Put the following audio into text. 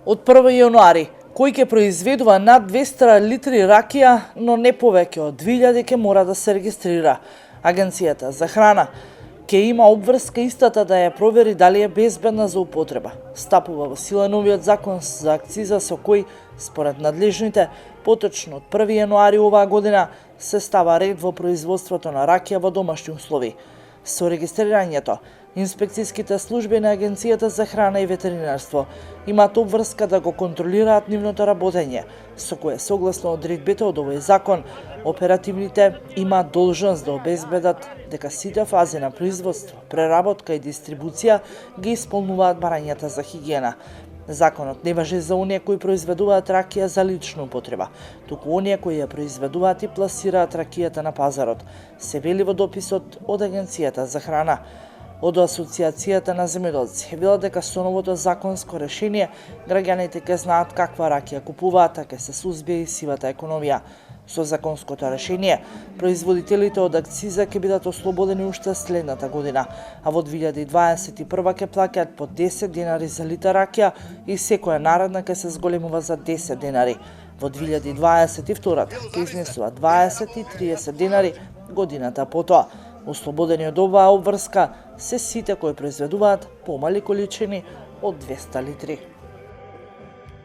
Од 1 јануари, кој ќе произведува над 200 литри ракија, но не повеќе од 2000 ќе мора да се регистрира. Агенцијата за храна ќе има обврска истата да ја провери дали е безбедна за употреба. Стапува во сила новиот закон за акциза со кој, според надлежните, поточно од 1 јануари оваа година се става ред во производството на ракија во домашни услови. Со регистрирањето, инспекцијските служби на Агенцијата за храна и ветеринарство имаат обврска да го контролираат нивното работење, со кое согласно одредбите од овој закон, оперативните имаат должност да обезбедат дека сите фази на производство, преработка и дистрибуција ги исполнуваат барањата за хигиена. Законот не важи за оние кои произведуваат ракија за лична употреба, туку оние кои ја произведуваат и пласираат ракијата на пазарот, се вели во дописот од Агенцијата за храна. Од Асоциацијата на земјоделци велат дека со новото законско решение граѓаните ќе знаат каква ракија купуваат, а ќе се сузбие и сивата економија. Со законското решение, производителите од акциза ќе бидат ослободени уште следната година, а во 2021 ќе плаќаат по 10 денари за литар ракија и секоја наредна ќе се зголемува за 10 денари. Во 2022 ќе изнесува 20 и 30 денари годината потоа. Ослободени од оваа обврска се сите кои произведуваат помали количини од 200 литри.